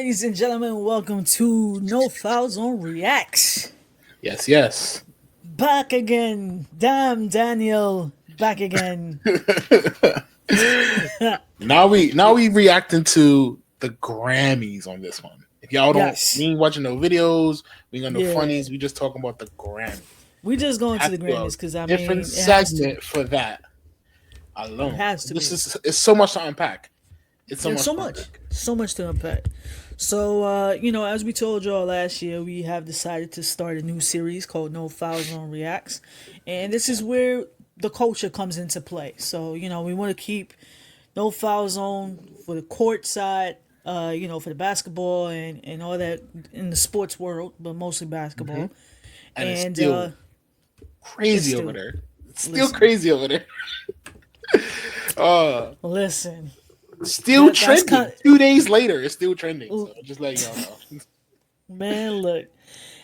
ladies and gentlemen, welcome to No Fouls on Reacts. Yes, yes. Back again, damn Daniel, back again. Now we reacting to the Grammys on this one. If y'all don't, Yes, we ain't watching no videos, we ain't got no yeah, funnies. We just talking about the Grammys. we just going to Have the to do a Grammys because I different mean it has to. segment for that It alone. has to This be. is it's so much to unpack. It's so There's much so to much, unpack. so much to unpack. So, as we told y'all last year, we have decided to start a new series called No Fouls on Reacts, and this is where the culture comes into play. So, we want to keep no foul zone for the court side, for the basketball and all that in the sports world, but mostly hmm basketball. And it's And still it's crazy over still, there. It's still listen, crazy over there. Uh, listen. Still That's trending. kind 2 days later, it's still trending. of, So just letting y'all know. man. Look,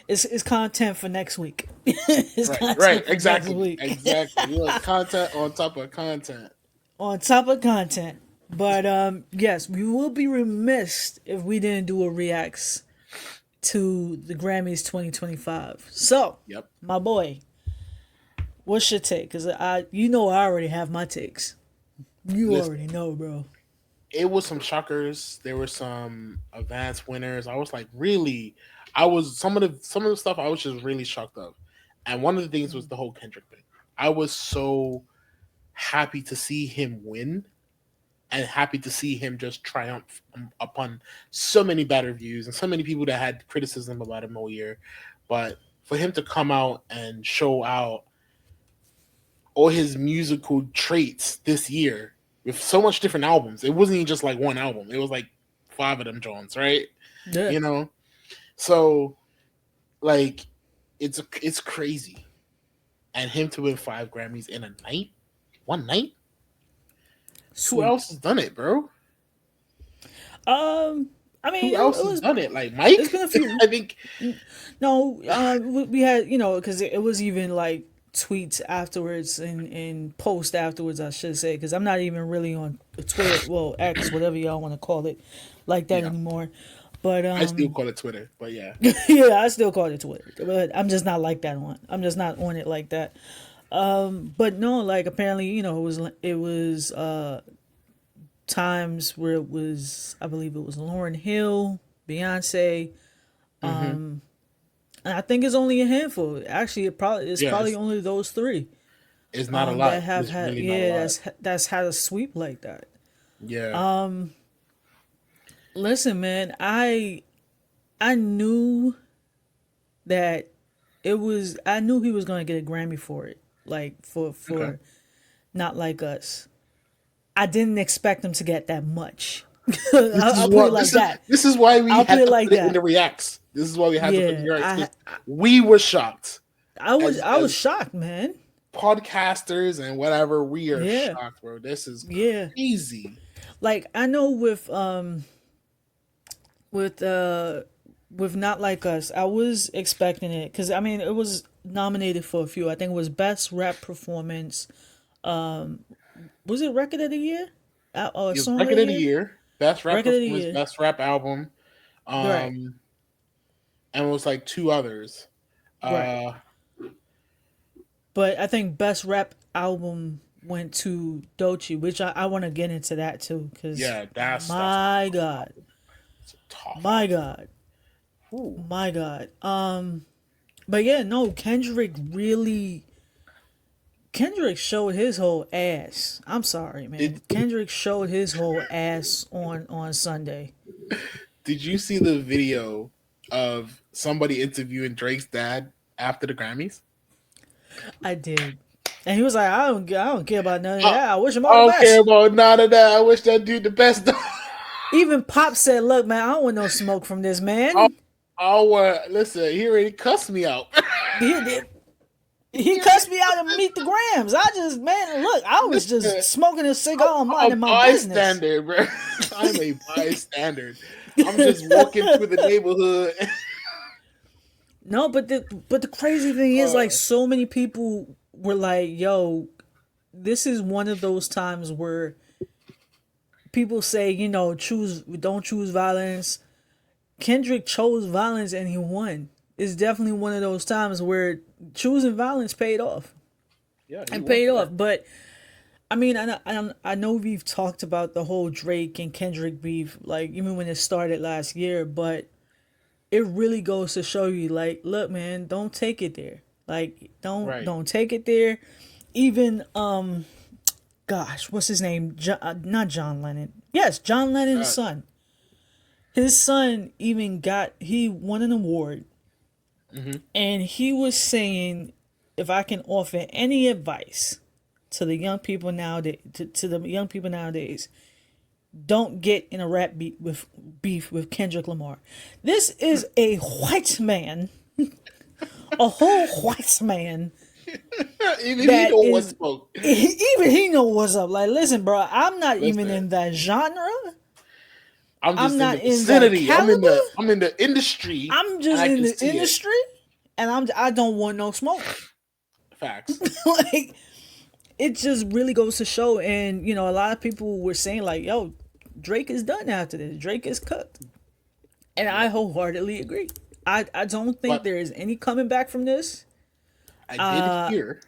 it's content for next week. It's Right, content for next exactly, week. exactly. Look, content on top of content. On top of content. But yes, we will be remiss if we didn't do a reacts to the Grammys 2025. So, Yep. my boy, what's your take? Because I already have my takes. You Listen, already know, bro. it was some shockers. There were some advanced winners. I was like, really? I was some of the stuff I was just really shocked of. And one of the things was the whole Kendrick thing. I was so happy to see him win and happy to see him just triumph upon so many bad reviews and so many people that had criticism about him all year. But for him to come out and show out all his musical traits this year with so much different albums. It wasn't even just like one album. It was like five of them Jones, right? Yeah. You know? So like it's crazy. And him to win 5 Grammys in a night? One night? Who Sweet. else has done it, bro? I mean, Who it else has was. done it? Like It's Mike? been a few. I think No, we had because it was even like tweets afterwards and post afterwards. I should say because I'm not even really on Twitter, well X, whatever y'all want to call it, like that yeah. anymore. But I still call it Twitter, but yeah. yeah, I still call it Twitter, but I'm just not like that one. I'm just not on it like that. But no, like apparently, it was times where it was, I believe it was Lauren Hill, Beyonce, hmm and I think it's only a handful. Actually, Yeah, it's probably only those three it's not a that lot. have It's had really not a lot. that's had a sweep like that. Yeah. Listen, man, I knew that I knew he was gonna get a Grammy for it, like Okay. for Not Like Us. I didn't expect him to get that much. This is I'll put it what like that. this is why we I'll put had it to like put it in the that. reacts. This is why we had to put it in Yeah, the reacts because we were shocked I was as shocked, man. podcasters and whatever. We are Yeah, shocked, bro. This is yeah. crazy. Like I know with uh with Not Like Us, I was expecting it because I mean it was nominated for a few. I think it was Best Rap Performance. Was it Record of the Year? Or It was Song of record the of the Year? year, best rap Record of the performance, Year. best rap album, Right, um, and it was like two others. right. Uh, But I think Best Rap Album went to Doechii, which I want to get into that too, because yeah, that's my God, it's a tough my one. God, Ooh. my God. But yeah, no, Kendrick showed his whole ass. I'm sorry, man. Did Kendrick showed his whole ass on Sunday. Did you see the video of somebody interviewing Drake's dad after the Grammys? I did. And he was like, I don't care about none of I, that. I wish him I all the don't care best. about none of that. I wish that dude the best. Even Pop said, look, man, I don't want no smoke from this I, man. I want listen. He already cussed me out. He did. He He already cussed me out and meet the grams. I just, man, look, I was just listen. smoking a cigar and I'm a minding my business. bystander, bro. I'm a bystander. I'm just walking through the neighborhood. No, but the crazy thing is, like, Uh, so many people were like, "Yo, this is one of those times where people say, choose, don't choose violence. Kendrick chose violence and he won. It's definitely one of those times where choosing violence paid off Yeah, he and won paid for off. that. But I mean, I know we've talked about the whole Drake and Kendrick beef, like even when it started last year, but it really goes to show you, like, look, man, don't take it there. Like, Right. don't take it there. Even gosh, what's his name? Not John Lennon. Yes, John Lennon's Uh, son. His son even he won an award, hmm and he was saying, if I can offer any advice to the young people nowadays, to the young people nowadays, don't get in a beef with Kendrick Lamar. This is a white man, a whole white man Even he that know what is spoke. even he know what's up. Like, listen, bro, I'm not even Listen, in that genre. I'm I'm just in the not in that vicinity. caliber. I'm in the industry, I'm and just I in can the see it. industry, and I don't want no smoke. Facts. Like, it just really goes to show. And a lot of people were saying like, "Yo, Drake is done after this. Drake is cooked," and I Yep. wholeheartedly agree. I don't think But there is any coming back from this. I did Uh, hear,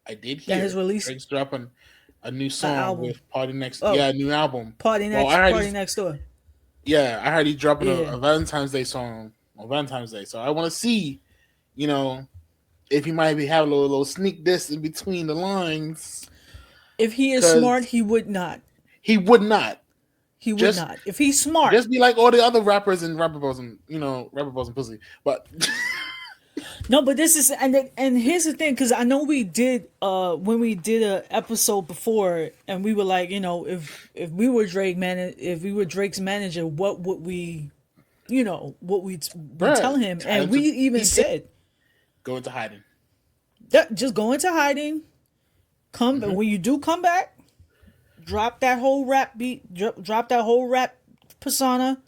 I did that has hear released Drake's dropping a new an song album. with Party Next. Oh, Yeah, a new album. Well, I heard Party he's next door. yeah, I heard he's dropping Yeah. a Valentine's Day song on Valentine's Day. So I want to see, you know, if he might be having a little sneak this in between the lines, If he is smart, because he would not. he would not He would just not. If he's smart. just be like all the other rappers and rapper boys and rapper boys and pussy. But No, but this is and here's the thing, because I know we did when we did a episode before, and we were like, if we were if we were Drake's manager, what would we, what we'd be bruh, telling him? tell And him we to even he did said go into hiding. that just go into hiding. Come Hmm when you do come back, drop that whole rap beat, drop that whole rap persona.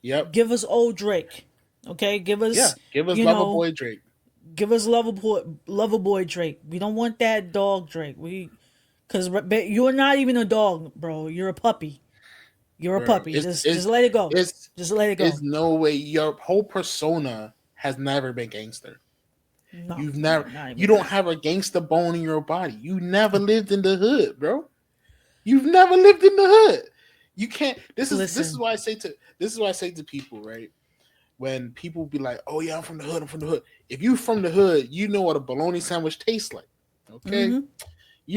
Yep. Give us old Drake, okay? Give Yeah. us, Give us you Lover know, Boy Drake. give us lover boy Drake. We don't want that dog Drake. Because you're not even a dog, bro. You're a puppy. You're a Bro. puppy. Just let it go. It's Just let it it's go. no way your whole persona has never been gangster. No, You've no, never not you even don't that. have a gangster bone in your body. You never lived in the hood, bro. You've never lived in the hood. You can't this is Listen, why I say to this is why I say to people, right? When people be like, "Oh yeah, I'm from the hood. I'm from the hood." If you from the hood, you know what a bologna sandwich tastes like. Okay,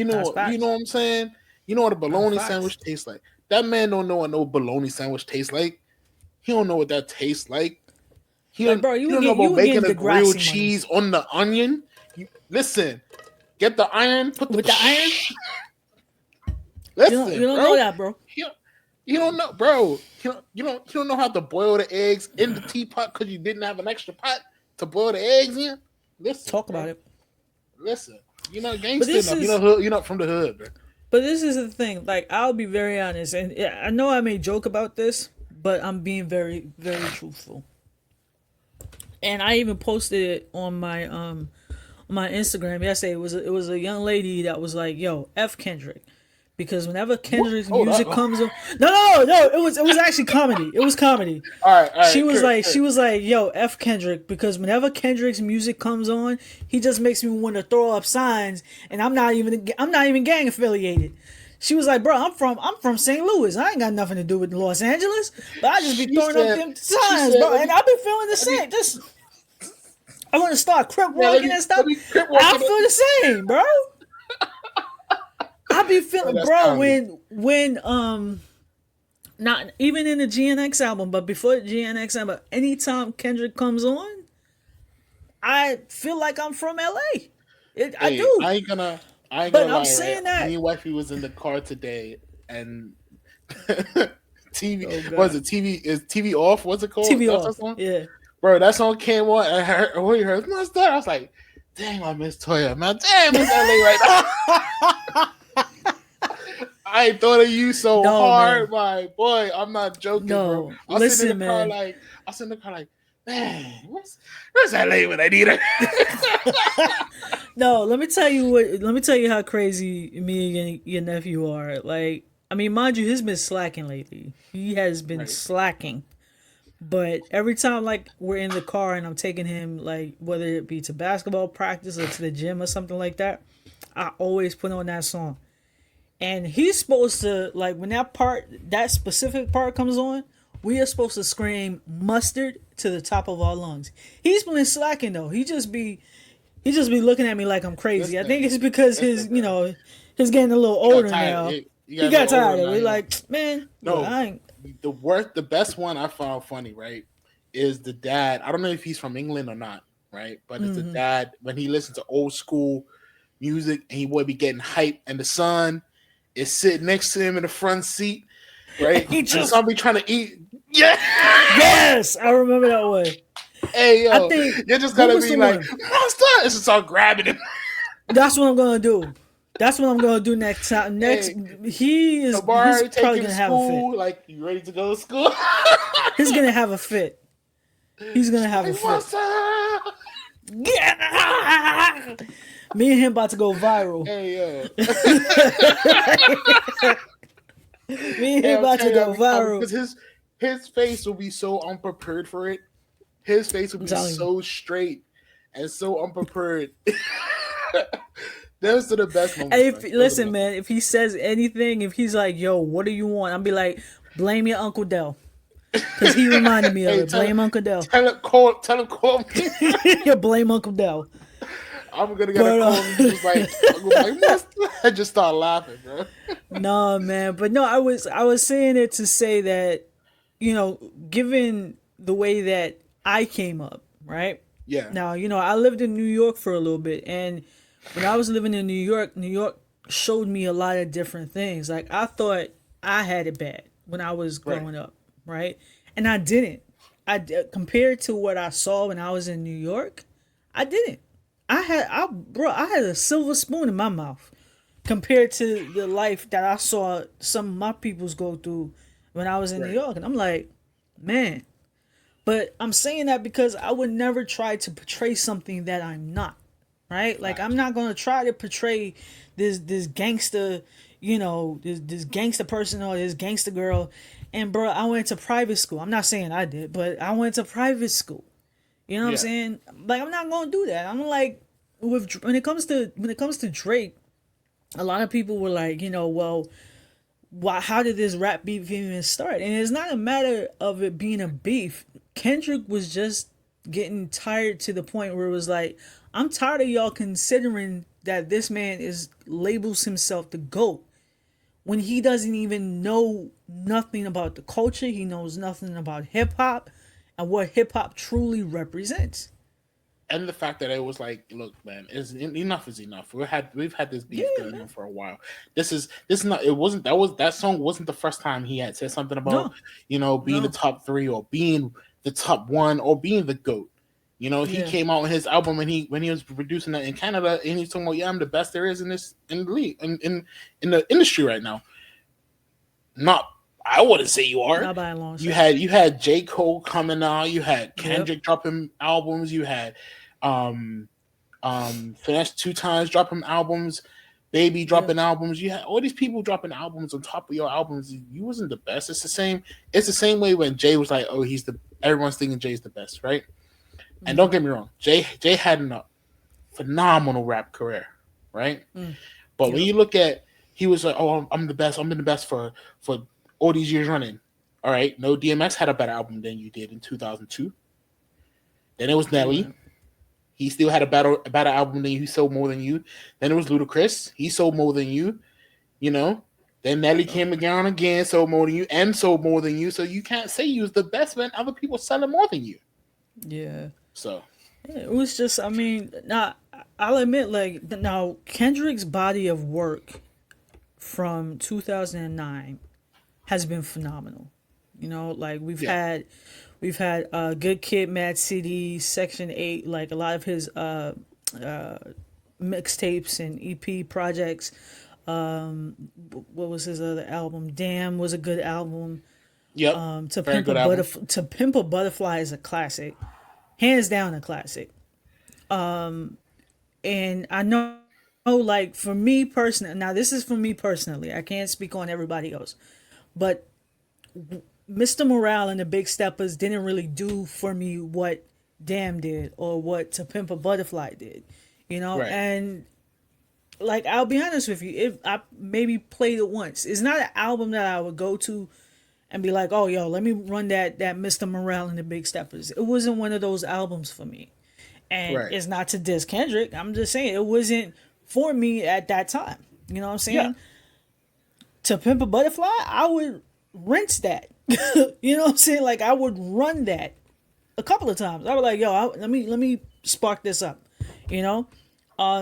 that's you know facts. what I'm saying. You know what a That's bologna facts. sandwich tastes like. That man don't know what no bologna sandwich tastes like. He don't know what that tastes like. Like, bro, He don't know you about were making getting a grilled Degrassi money cheese on the onion. Listen, get the iron, put the with the iron. You listen, don't know bro. that, bro. You, you don't know, bro. You don't know how to boil the eggs in the teapot because you didn't have an extra pot to boil the eggs in. Listen, Talk about bro. it. Listen. You're not But gangster this enough. is You're not from the hood, bro. but this is the thing. Like, I'll be very honest, and yeah, I know I may joke about this, but I'm being very, very truthful. And I even posted it on my Instagram yesterday. It was a young lady that was like, "Yo, f Kendrick," because whenever What? Kendrick's Hold up. music All comes on, no, it was actually comedy. It was comedy. right, all She right. was Kurt, like, Kurt. "Yo, f Kendrick," because whenever Kendrick's music comes on, he just makes me want to throw up signs, and I'm not even gang affiliated. She was like, "Bro, I'm from St. Louis. I ain't got nothing to do with Los Angeles, but I just be She throwing up said. them She signs, said. bro, and I be feeling the Let me. same. Just I want to start crip Yeah, walking and let stuff. me crip I walking feel it. the same, bro. I be Oh, feeling, that's bro, comedy. when not even in the GNX album, but before the GNX album, anytime Kendrick comes on, I feel like I'm from LA. I Hey, do. I ain't gonna But I'm lie, right? saying Me that. and wifey was in the car today, and TV Oh was God. it TV is TV off? What's it called? TV That's that off. song, Yeah. bro. That song came on, and I heard my star. I was like, dang, I miss Toya, man. Damn, it's LA right now. I thought of you so No, hard, man. my boy. I'm not joking, bro. No. Listen, man. I sit in the car like, man, where's LA when I need her? No, let me tell you what. Let me tell you how crazy me and your nephew are. Like, I mean, mind you, he's been slacking lately. He has been Right. slacking. But every time like we're in the car and I'm taking him like whether it be to basketball practice or to the gym or something like that, I always put on that song. And he's supposed to like when that specific part comes on, we are supposed to scream mustard to the top of our lungs. He's been slacking though. He just be looking at me like I'm crazy. I think Listen, it's because listen, bro. he's getting a little You got older tired. now. You He got a got little older tired of now. it. You know. Like, man, look, No, I ain't. the best one I found funny, right, is the dad. I don't know if he's from England or not, right? But it's the dad when he listens to old school music and he would be getting hype, and the son is sitting next to him in the front seat, right? He And the just son be trying to eat. Yeah. yes, I remember that one. Hey I yo, think you just what gotta was be the like one? monster. It's just start grabbing him. That's what I'm gonna do. That's what I'm gonna do next time. Next, Hey, he's Lamar, take probably him to gonna have a fit. school. Like you ready to go to school? He's gonna have a fit. He's gonna have a like fit. monster. Yeah! Me and him about to go viral. Hey yo. Me and Hey, him I'm about to telling you, go viral. because his face will be so unprepared for it. His face will I'm be telling you. so straight and so unprepared. Those are the best moments, Hey, if man. Those are the listen, best man, if he says anything, if he's like, "Yo, what do you want?" I'll be like, "Blame your Uncle Dell," because he reminded moments. me of Hey, it. Blame Uncle Dell. tell him call me. Blame Uncle Dell. I'm gonna get a But call and just like I'm gonna be like monster. I just start laughing, bro. no, man. But no, I was saying it to say that given the way that I came up, right? Yeah, Now, I lived in New York for a little bit, and when I was living in New York, New York showed me a lot of different things. Like I thought I had it bad when I was right. growing up, right? And I didn't. Compared to what I saw when I was in New York, I didn't. I had a silver spoon in my mouth compared to the life that I saw some of my peoples go through when I was in New Right. York, and I'm like, man. But I'm saying that because I would never try to portray something that I'm not, right? Like I'm Facts. not gonna try to portray this gangster, this gangster person or this gangster girl. And bro, I went to private school. I'm not saying I did, but I went to private school. You know what I'm Yeah. saying? Like I'm not gonna do that. I'm like when it comes to Drake, a lot of people were like, well, why? How did this rap beef even start? And it's not a matter of it being a beef. Kendrick was just getting tired to the point where it was like, I'm tired of y'all considering that this man is labels himself the GOAT when he doesn't even know nothing about the culture. He knows nothing about hip hop and what hip hop truly represents. And the fact that it was like, look, man, enough is enough. We've had this Yeah, beef going man. on for a while. This is not. It wasn't that song wasn't the first time he had said something about No, being the no. top three or being the top one or being the goat. He Yeah. came out with his album when he was producing that in Canada, and he's talking about, yeah, I'm the best there is in the league in the industry right now. Not, I wouldn't say you are. Not by a long You shot. had you had J. Cole coming out. You had Yep. Kendrick dropping albums. You had um Finesse 2 times dropping albums. Baby Yep. dropping albums. You had all these people dropping albums on top of your albums. You wasn't the best. It's the same. It's the same way when Jay was like, "Oh, he's the." Everyone's thinking Jay's the best, right? And don't get me wrong, Jay had a phenomenal rap career, right? But when Yep. you look at, he was like, "Oh, I'm the best. I'm been the best for all these years running." All right, no, DMX had a better album than you did in 2002. Then it was Nelly. Right. He still had a better album than you. He sold more than you. Then it was Ludacris. He sold more than you. You know. Then Nelly Yep. came again, sold more than you, and sold more than you. So you can't say you was the best when other people selling more than you. Yeah. So It was just, I mean, now I'll admit, like, now Kendrick's body of work from 2009 has been phenomenal. Like yeah, we've had Good Kid, Mad City, Section 8, like a lot of his mixtapes and EP projects. What was his other album? Damn was a good album. yep, very good album. To Pimp a Butterfly is a classic, hands down a classic. And I know, like for me personally, now this is for me personally. I can't speak on everybody else, but Mr. Morale and the Big Steppers didn't really do for me what Damn did or what To Pimp a Butterfly did, you know. Right. And like, I'll be honest with you, if I maybe played it once, it's not an album that I would go to and be like, oh yo, let me run that Mr. Morale and the Big Steppers. It wasn't one of those albums for me, and Right. it's not to diss Kendrick. I'm just saying it wasn't for me at that time. You know what I'm Yeah. saying? To Pimp a Butterfly, I would rinse that. You know what I'm saying? Like, I would run that a couple of times. I was like, yo, let me spark this up. You know,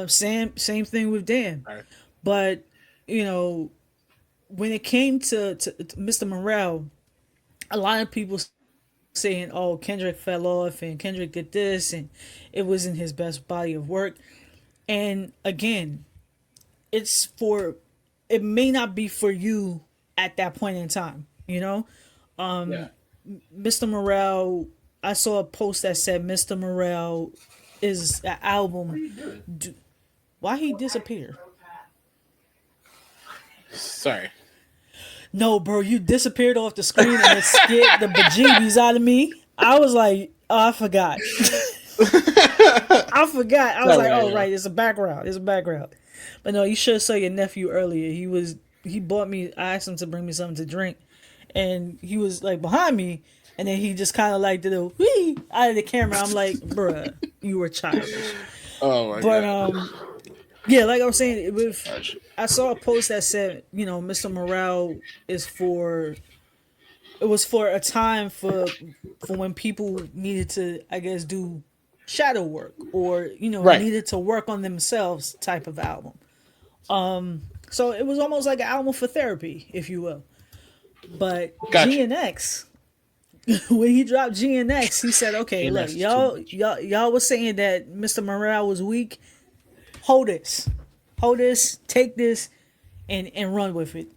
same thing with Dan. Right. But you know, when it came to Mr. Morale, a lot of people saying, "Oh, Kendrick fell off and Kendrick did this and it wasn't his best body of work." And again, it's for it may not be for you at that point in time, you know? Yeah. Mr. Morale, I saw a post that said Mr. Morale is an album. Why he disappear? Sorry. No, bro, you disappeared off the screen and it scared the bejeebies out of me. I was like, oh, I forgot. I forgot. I was like, Sorry, oh, yeah. right, it's a background. It's a background. But no, you should have saw your nephew earlier. He bought me. I asked him to bring me something to drink, and he was like behind me, and then he just kind of like did a wee out of the camera. I'm like, bruh, you were childish. Oh my But god. yeah, like I was saying, with Gosh. I saw a post that said, you know, Mr. Morale is for it was for a time for when people needed to, I guess, do shadow work or Right. needed to work on themselves type of album. So it was almost like an album for therapy, if you will. But Gotcha. GNX, when he dropped GNX, he said, "Okay, look, GNX is too y'all, much. y'all was saying that Mr. Morale was weak. Hold this, take this, and run with it.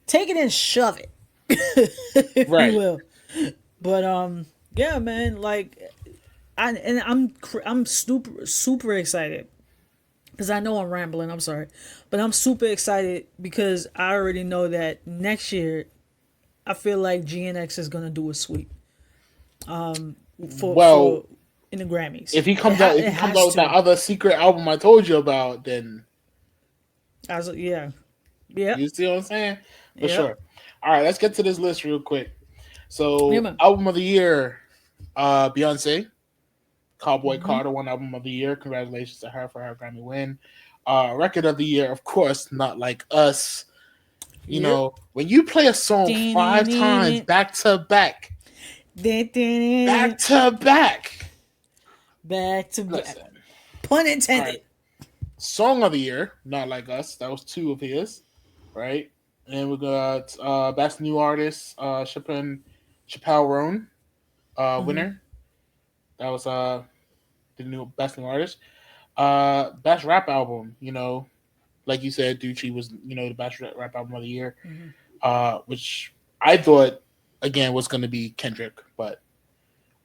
Take it and shove it, if you Right. will." But yeah, man, like I'm super excited because I know I'm rambling. I'm sorry, but I'm super excited because I already know that next year I feel like GNX is gonna do a sweep for Well, in the Grammys. if he comes out, if It he comes out has with that to. other secret album I told you about, then As yeah, yep, you see what I'm saying? For yep, sure. All right, let's get to this list real quick. yeah, So, man. album of the year, Beyonce, Cowboy Mm-hmm. Carter won album of the year. Congratulations to her for her Grammy win. Record of the year, of course, Not Like Us. You Yep. know, when you play a song five times back to back, Back to back. listen. Pun All right, intended. Song of the Year, Not Like Us. That was two of his, right? And we got Best New Artist, Chappelle Roan, Mm-hmm. winner. That was the new Best New Artist. Best Rap Album, like you said, Doechii was, the best rap album of the year. Mm-hmm. Which I thought again was gonna be Kendrick, but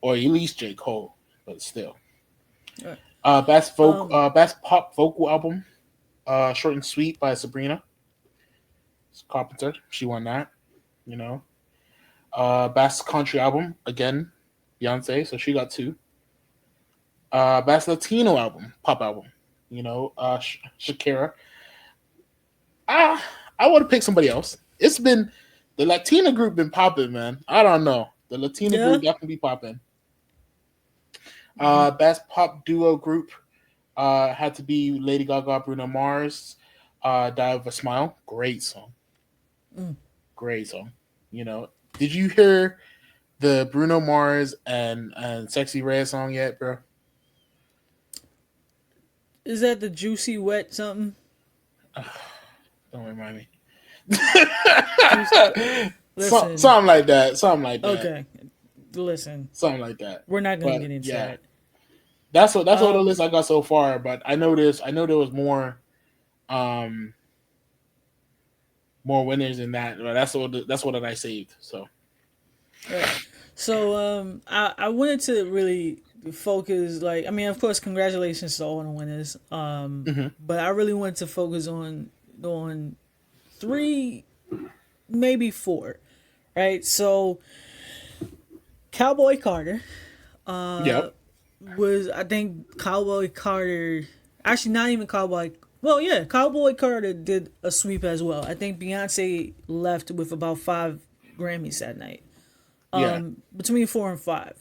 or at least J. Cole, but still. All right. Best pop vocal album, Short and Sweet by Sabrina Carpenter. She won that, you know. Best country album, again, Beyonce, so she got two. Best Latino album, pop album, Shakira. Ah, I would have picked somebody else. It's been the Latina group been popping, man. I don't know. The Latina Yeah. group definitely popping. Mm-hmm. Best pop duo group had to be Lady Gaga, Bruno Mars, Die of a Smile. Great song. Mm. Great song. Did you hear the Bruno Mars and Sexy Red song yet, bro? Is that the juicy wet something? Don't remind me. Juice. Listen. Something like that. Something like that. Okay. Listen. Something like that. We're not gonna But get into yeah, that. that's all the list Um. I got so far. But I know this. I know there was um more winners than that. But that's what I saved. So All right. So I wanted to really focus. Like, I mean, of course, congratulations to all the winners. hmm But I really wanted to focus on three, maybe four. Right. So Cowboy Carter Yep. was, I think Cowboy Carter, actually not even Cowboy, well, yeah, Cowboy Carter did a sweep as well. I think Beyonce left with about 5 Grammys that night, Yeah. between 4 and 5.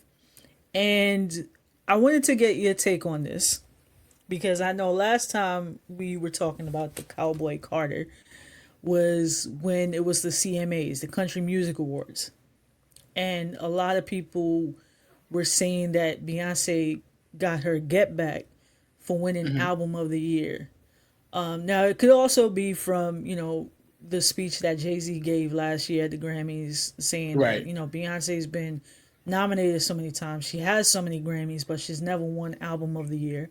And I wanted to get your take on this because I know last time we were talking about the Cowboy Carter was when it was the CMAs, the Country Music Awards. And a lot of people were saying that Beyonce got her get back for winning Hmm. Album of the Year. Now, it could also be from, the speech that Jay-Z gave last year at the Grammys saying that, Right. Beyonce's been nominated so many times. She has so many Grammys, but she's never won Album of the Year.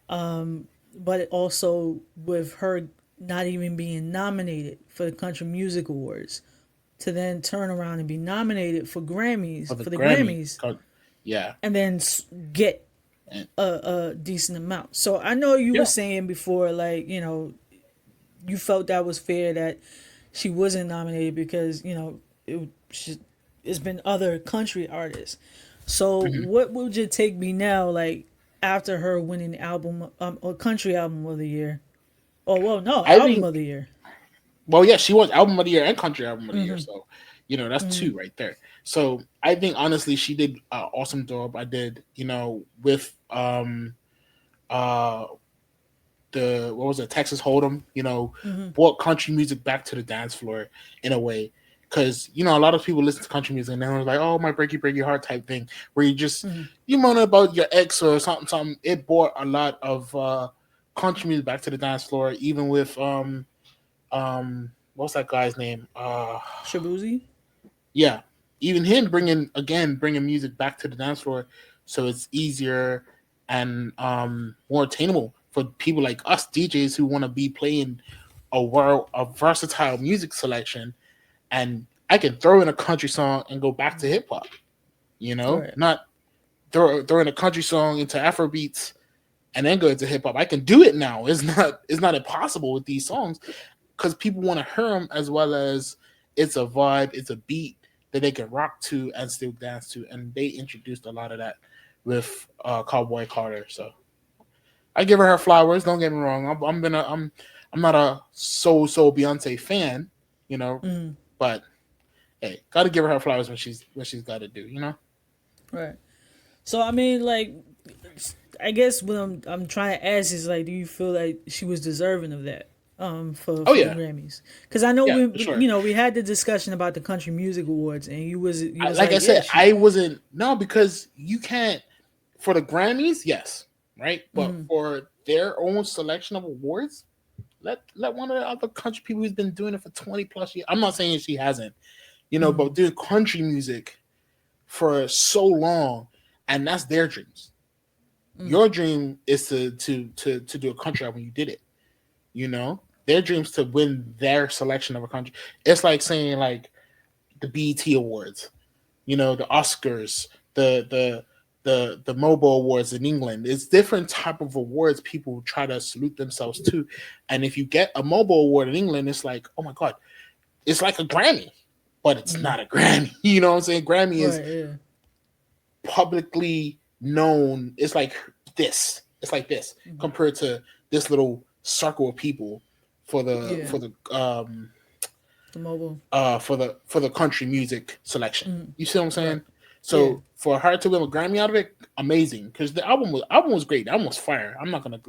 But also with her not even being nominated for the Country Music Awards to then turn around and be nominated for For Grammys, the for the Grammy. Grammys, Yeah. and then get And a decent amount. So I know you were yeah. saying before, like, you felt that was fair that she wasn't nominated because, it's been other country artists. So Hmm. what would your take be now, like, after her winning the album, or country album of the year? Oh, well, no, I album think. of the year. Well, yeah, she was album of the year and country album of the year. So, that's two right there. So I think honestly, she did awesome job. I did, with uh the what was it, Texas Hold'em, brought country music back to the dance floor in a way. Because a lot of people listen to country music and they're like, "Oh, my break your heart" type thing, where you moan about your ex or something. It brought a lot of country music back to the dance floor, even with what's that guy's name? Shabuzi? Yeah, even him bringing music back to the dance floor, so it's easier and more attainable for people like us DJs who want to be playing a versatile music selection, and I can throw in a country song and go back to hip hop. Right. Not throw in a country song into Afro beats and then go into hip hop. I can do it now. It's not impossible with these songs because people want to hear them as well as it's a vibe, it's a beat that they can rock to and still dance to, and they introduced a lot of that with Cowboy Carter. So I give her flowers. Don't get me wrong. I'm not a so Beyonce fan, you know, but hey, gotta give her flowers when she's got to do, Right. So I mean, like, I guess what I'm trying to ask is, like, do you feel like she was deserving of that? Oh For the yeah, Grammys, because I know yeah, we for sure. we had the discussion about the Country Music Awards, and you was Like I like, yeah, said, she. I wasn't no because you can't for the Grammys, yes, right, but for their own selection of awards, let one of the other country people who's been doing it for 20 plus years. I'm not saying she hasn't, but doing country music for so long, and that's their dreams. Your dream is to do a country album. You did it. Their dreams to win their selection of a country. It's like saying like the BET Awards, the Oscars, the mobile awards in England. It's different type of awards people try to salute themselves to. And if you get a mobile award in England, it's like, oh my God, it's like a Grammy, but it's not a Grammy. You know what I'm saying? Grammy is Right. Yeah. publicly known. It's like this. It's like this compared to this little circle of people for the Yeah. for the The mobile. for the country music selection. You see what I'm Right. saying? Yeah. So for her to win a Grammy out of it, amazing. Because the album was great. The album was fire. I'm not gonna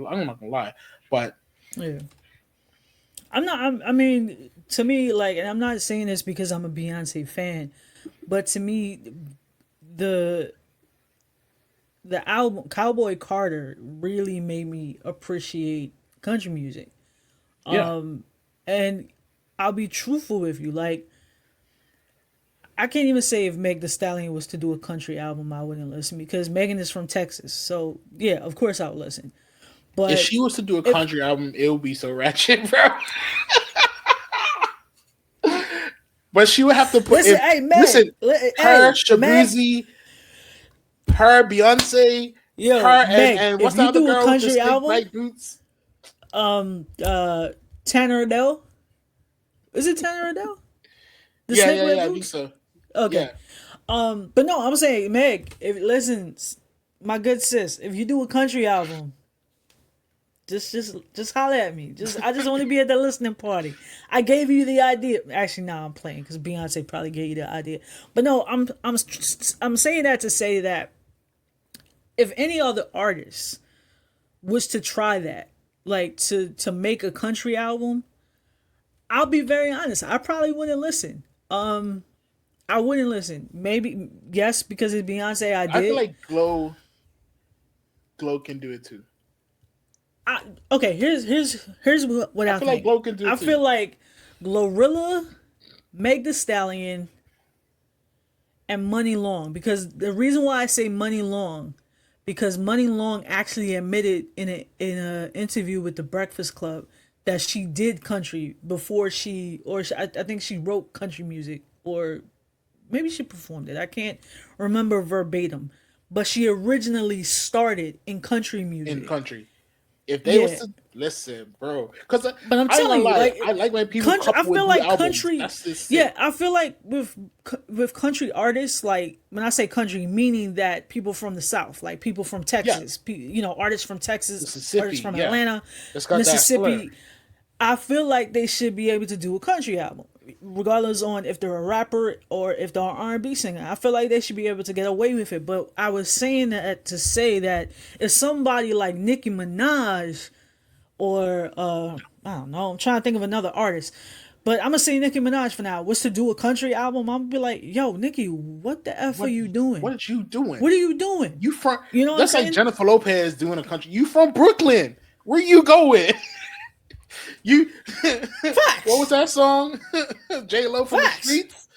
lie, but Yeah. I mean, to me, like, and I'm not saying this because I'm a Beyonce fan, but to me, the the album Cowboy Carter really made me appreciate country music. yeah, And I'll be truthful with you, like, I can't even say if Meg The Stallion was to do a country album, I wouldn't listen because Megan is from Texas. So yeah, of course I would listen. if But she was to do a if country album, it would be so ratchet, bro. But she would have to put listen, if hey listen, Meg, her hey Meg, Shabuzi, her Beyonce, yo her Meg, and if what's the you other do a girl with the country snake album, bite boots? um, uh, Tanner Adele, is it Tanner Adele? The Yeah, Snake yeah, Red yeah. I think Boots. so. Okay, Yeah, But no, I'm saying, Meg, if listen, my good sis, if you do a country album, just holler at me. I just want to be at the listening party. I gave you the idea. Actually, no, I'm playing because Beyonce probably gave you the idea. But no, I'm saying that to say that if any other artist was to try that, like to make a country album, I'll be very honest. I probably wouldn't listen. I wouldn't listen. Maybe yes, because it's Beyonce. I I feel did. like Glow can do it too. Okay, here's what I I feel like think. Glow can do I it too. feel like Glorilla, Meg The Stallion, and Money Long. Because the reason why I say Money Long, because Money Long actually admitted in a interview with the Breakfast Club that she did country before I think she wrote country music, or maybe she performed it. I can't remember verbatim, but she originally started in country In music. country. If they was Yeah, to listen, bro, because but I'm I ain't gonna telling you, lie, like I like when people country. I couple with feel new like albums. country. That's just Yeah, sick. I feel like with country artists, like when I say country, meaning that people from the South, like people from Yeah, Texas, artists from Texas, artists Mississippi. from Yeah, Atlanta, it's got that flair. Mississippi. I feel like they should be able to do a country album, regardless on if they're a rapper or if they're an R&B singer. I feel like they should be able to get away with it. But I was saying that to say that if somebody like Nicki Minaj or I don't know, I'm trying to think of another artist. But I'm gonna say Nicki Minaj for now. Was to do a country album, I'm gonna be like, yo, Nicki, what the F are What you doing? what are you doing? What are you doing? You from? You know what I'm That's like saying? Jennifer Lopez doing a country. You from Brooklyn? Where you going? You what was Facts. that song? J Lo from the Facts. streets.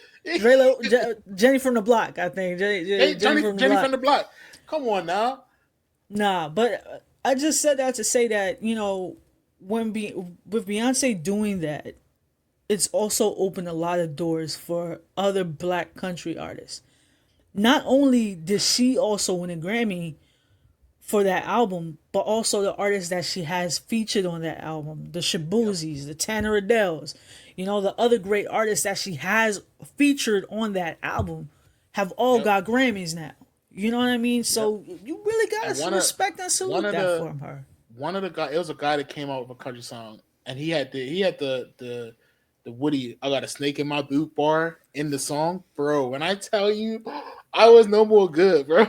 Jenny from the block, I think. Hey, Jenny Johnny from the Jenny from block. the block. Come on now. Nah, but I just said that to say that, with Beyonce doing that, it's also opened a lot of doors for other black country artists. Not only did she also win a Grammy for that album, but also the artists that she has featured on that album, the Yep. Shabuzis, the Tanner Adells, the other great artists that she has featured on that album have all Yep. got Grammys now. You know what I mean? Yep. So you really And gotta respect and one salute of that the from her. one of the guy, it was a guy that came out with a country song, and he had the Woody, I got a snake in my boot bar in the song, bro. When I tell you, I was no more good, bro.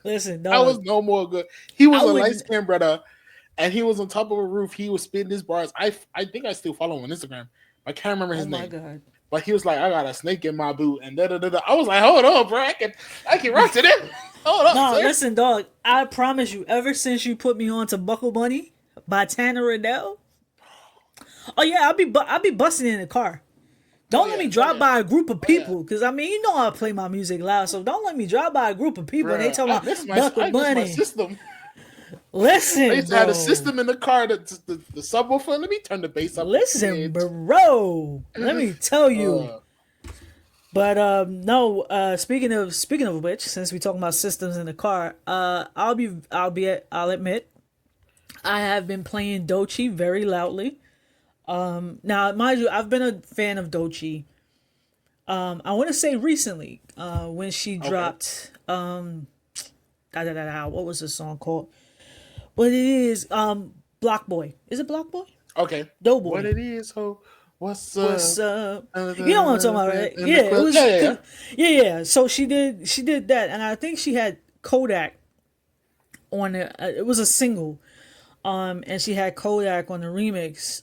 Listen, I was dog, no more good. He was I a light would. skinned brother, and he was on top of a roof. He was spitting his bars. I think I still follow him on Instagram. I can't remember Oh his my name, god. but he was like, I got a snake in my boot, and da da da da. I was like, hold on, bro. I can rock to this. Hold up, No, sir. listen, dog. I promise you. Ever since you put me on to Buckle Bunny by Tanner Adele, oh yeah, I'll be busting in the car. Oh Don't let yeah, me oh drive yeah, by a group of oh yeah, people, cause I mean, I play my music loud, so don't let me drive by a group of people and they bro. talk about Buckle I miss my Bunny. system. I Listen, used to have a bro. system in the car, the subwoofer. Let me turn the bass up a Listen, bit. bro. Let me tell you. Uh, But no. Speaking of which, since we talking about systems in the car, I'll admit I have been playing Doechii very loudly. Now, mind you, I've been a fan of Doechii. I want to say recently, when she okay, dropped what was the song called? But it is Block Boy. Is it Block Boy? okay. What Doughboy. it is, ho? What's What's up? up? In You know what I'm talking about, right? the Yeah, it club? Yeah, was. yeah, yeah. Yeah. So she did that, and I think she had Kodak on it. It was a single, and she had Kodak on the remix.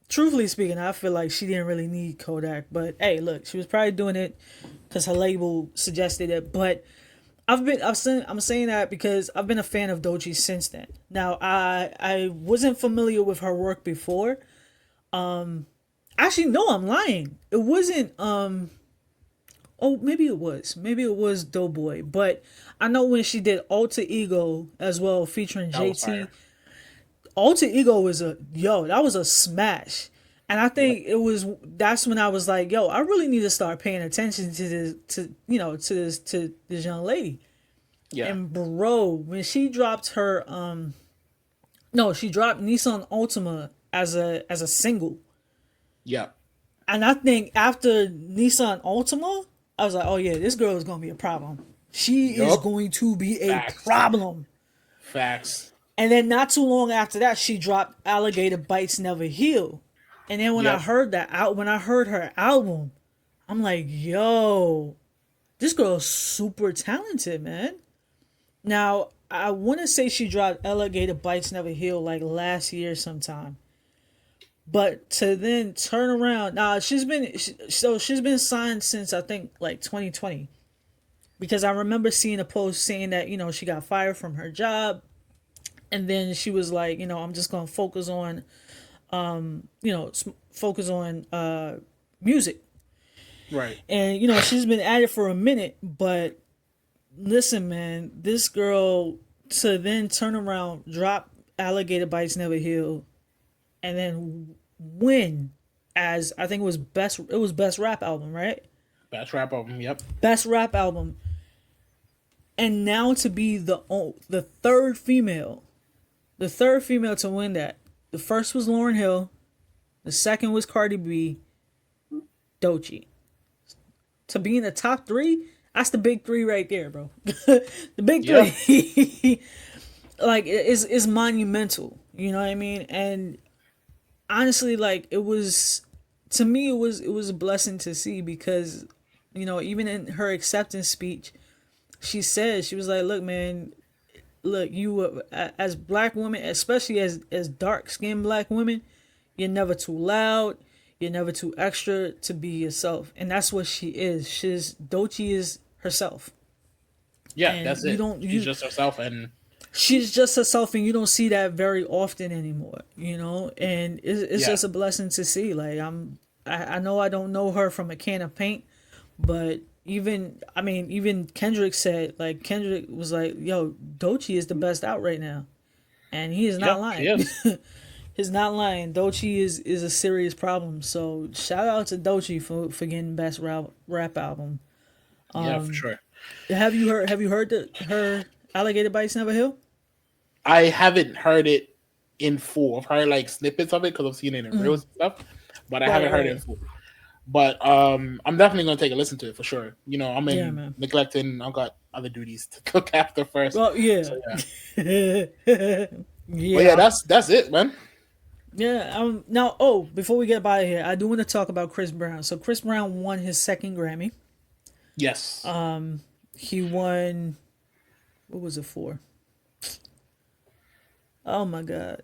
Truthfully speaking, I feel like she didn't really need Kodak, but hey, look, she was probably doing it because her label suggested it. But I'm saying that because I've been a fan of Doechii since then. Now, I wasn't familiar with her work before. Actually, no, I'm lying. It wasn't. Oh, maybe it was. Maybe it was Doughboy. But I know when she did Alter Ego as well, featuring That was JT. fire. Alter Ego was that was a smash. And I Yep. think that's when I was like, yo, I really need to start paying attention to this, to this young lady. Yeah. And bro, when she dropped her no, she dropped Nissan Altima as a single. Yeah. And I think after Nissan Altima, I was like, oh yeah, this girl is gonna be a problem. She is Yup. going to be a Facts. problem. Facts. And then not too long after that, she dropped "Alligator Bites Never Heal." And then when I Yep. heard that out, when I heard her album, I'm like, yo, this girl's super talented, man. Now I want to say she dropped "Alligator Bites Never Heal" like last year sometime. But to then turn around, now she's been signed since I think like 2020, because I remember seeing a post saying that she got fired from her job, and then she was like, I'm just gonna focus on focus on music, Right. and she's been at it for a minute. But listen, man, this girl to then turn around, drop "Alligator Bites Never Heal," and then win as I think it was best rap album, right? Best rap album. Yep. Best rap album, and now to be the third female to win that. The first was Lauryn Hill, the second was Cardi B, Doechii. To be in the top three, that's the big three right there, bro. The big Yep. three, like, is monumental. You know what I mean? And honestly, like, it was, to me, it was a blessing to see, because even in her acceptance speech, she was like, look, man, look, as black women, especially as dark skinned black women, you're never too loud, you're never too extra to be yourself. And that's what she is. Doechii is herself. Yeah, And that's you it. don't She's you just herself, and she's just herself, and you don't see that very often anymore, and it's yeah, just a blessing to see. Like, I know I don't know her from a can of paint, but even Kendrick said, like, Kendrick was like, yo, Doechii is the best out right now, and he is yeah, not she lying. is. He's not lying. Doechii is a serious problem. So shout out to Doechii for getting best rap album. Yeah, for sure. Have you heard her "Alligator Bites Never Heal"? I haven't heard it in full. I've heard like snippets of it because I've seen it in reels and stuff, but I Right, haven't heard it in right. full. But I'm definitely gonna take a listen to it for sure. I'm Yeah, in man. neglecting. I've got other duties to look after first. Well, So yeah. yeah. But yeah, Yeah. that's it, man. Yeah. Now, oh, before we get by here, I do want to talk about Chris Brown. So Chris Brown won his second Grammy. Yes. He won. What was it for? Oh my God.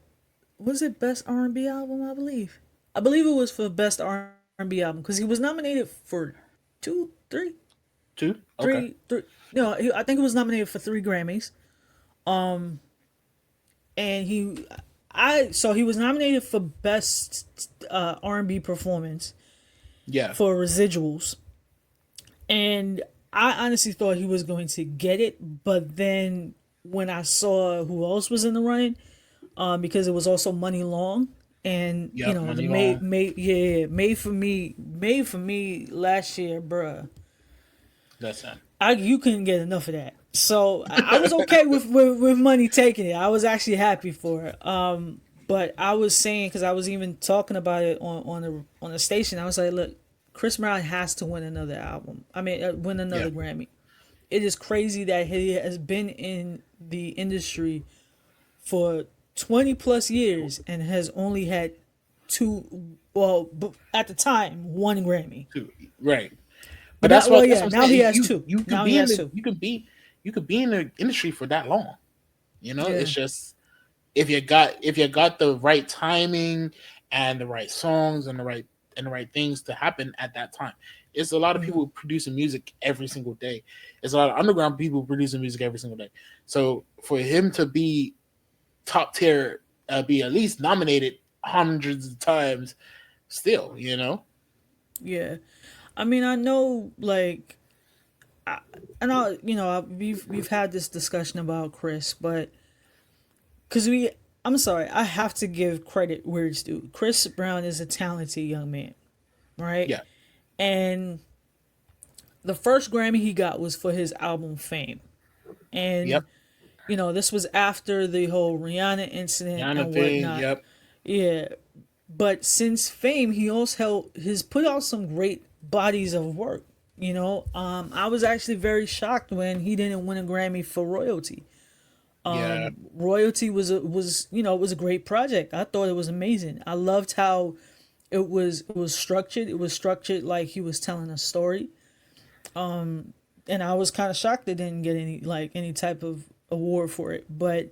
Was it best R&B album? I believe. I believe it was for best R&B album, because he was nominated for two, three, Two. Okay. three, three. No, I think he was nominated for three Grammys. And he was nominated for best R&B performance Yeah. for Residuals, and I honestly thought he was going to get it, but then when I saw who else was in the running, because it was also Money Long, and Yep. the Money long. made for me last year, bruh. That's it. You couldn't get enough of that. So I was okay with Money taking it. I was actually happy for it. But I was saying, because I was even talking about it on the station. I was like, look, Chris Brown has to win another album. I mean, win Yeah. another Grammy. It is crazy that he has been in the industry for 20 plus years and has only had two. Well, at the time, one Grammy. Two. Right. But But now, well, that's yeah, what I'm now he saying. has two. You could Now he be in has the two. you could be in the industry for that long. It's Yeah. just if you got the right timing and the right songs and the right things to happen at that time. It's a lot of people producing music every single day. It's a lot of underground people producing music every single day. So for him to be top tier, be at least nominated hundreds of times, still. Yeah. I mean, I know, like, and we've had this discussion about Chris, but I'm sorry, I have to give credit where it's due. Chris Brown is a talented young man, right? Yeah. And the first Grammy he got was for his album Fame, and Yep. this was after the whole Rihanna incident Yana and thing. whatnot. Yep. Yeah, but since Fame, he also has put out some great bodies of work. I was actually very shocked when he didn't win a Grammy for Royalty. Yeah, Royalty was a great project. I thought it was amazing. I loved how it was structured. It was structured like he was telling a story. And I was kind of shocked they didn't get any type of award for it. But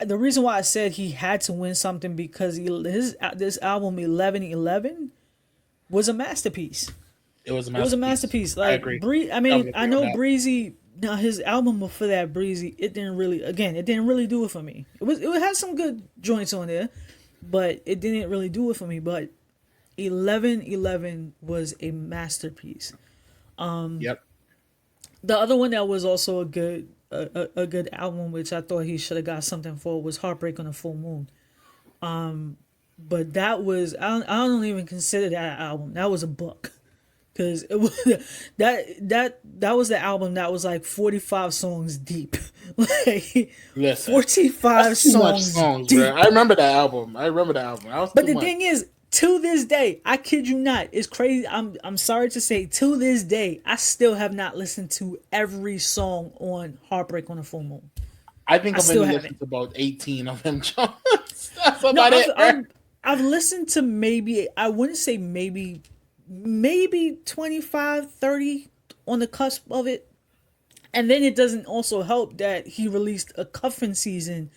the reason why I said he had to win something because this album 1111 was a masterpiece. it was a It was a masterpiece. masterpiece. I Like agree. I I would mean, I agree on know that. Breezy. Now his album before that, Breezy, it didn't really do it for me. It had some good joints on there, but it didn't really do it for me. But 1111 was a masterpiece. Yep. The other one that was also a good album, which I thought he should have got something for, was Heartbreak on a Full Moon. But that was I don't even consider that an album. That was a book. Cause it was that was the album that was like 45 songs deep, like Listen, 45 that's too much songs songs, bro. deep. I remember that album. I remember that album. That was But too the much. thing is, to this day, I kid you not, it's crazy. I'm sorry to say, to this day, I still have not listened to every song on Heartbreak on a Full Moon. I think I I've only still listened haven't. to about 18 of them songs. That's No, about it, bro. I've listened to maybe, I wouldn't say maybe 25, 30 on the cusp of it. And then it doesn't also help that he released a Cuffin season,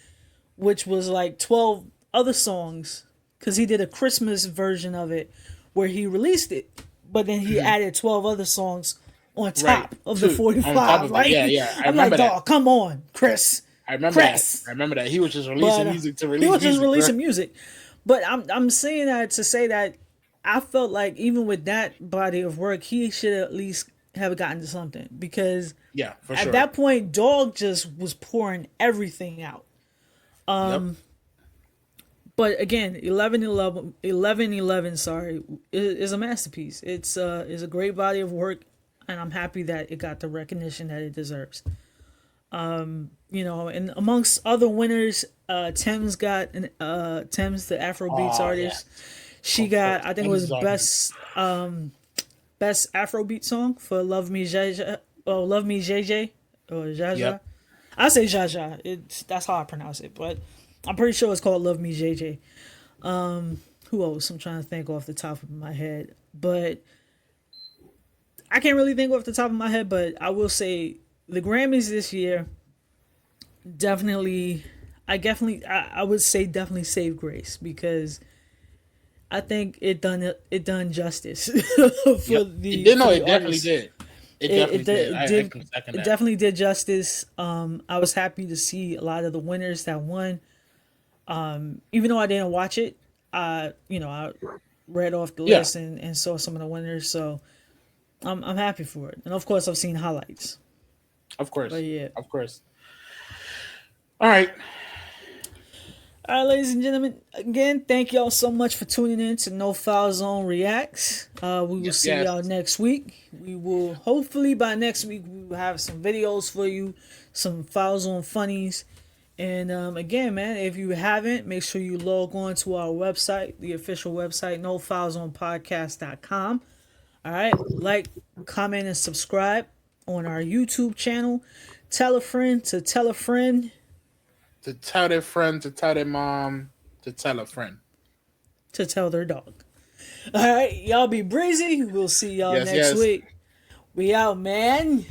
which was like 12 other songs, because he did a Christmas version of it where he released it, but then he added 12 other songs on Right. top of the Two on top 45. of it. Like, Yeah, yeah. I I'm like, remember that. dog, come on, Chris. I remember that. Chris. I remember that. He was just But releasing music to he release was just music, bro. releasing music. But I'm saying that to say that I felt like even with that body of work, he should at least have gotten to something, because Yeah, for at sure. that point, Dog just was pouring everything out. Yep. But again, 1111, sorry, is a masterpiece. It's a great body of work, and I'm happy that it got the recognition that it deserves. And amongst other winners, Thames, the Afrobeats Oh yeah. artist. She Of course. got, I think it Thames was is awesome. best Afrobeat song for Love Me Jaja. Oh, Love Me JJ or Jaja. Yep. I say Jaja. That's how I pronounce it, but I'm pretty sure it's called Love Me JJ. Who else? I'm trying to think off the top of my head, but I can't really think off the top of my head. But I will say the Grammys this year definitely. I would say definitely save Grace, because I think it done justice for Yep. the It did. for No, the it definitely artists. did. It It definitely it, de- did. it I did can second it that. definitely did justice. I was happy to see a lot of the winners that won. Even though I didn't watch it, I read off the Yeah. list and saw some of the winners. So I'm happy for it. And of course, I've seen highlights. Of But course. yeah. Of course. All right. All right, ladies and gentlemen, again, thank y'all so much for tuning in to No Foul Zone Reacts. We will Yes. see Yes. y'all next week. We will, hopefully by next week, we will have some videos for you, some Foul Zone funnies. And again, man, if you haven't, make sure you log on to our website, the official website, nofoulzonepodcast.com. All right, like, comment, and subscribe on our YouTube channel. Tell a friend to tell a friend To tell their friend, to tell their mom, to tell a friend. to tell their dog. All right, y'all be breezy. We'll see y'all Yes. next Yes. week. We out, man.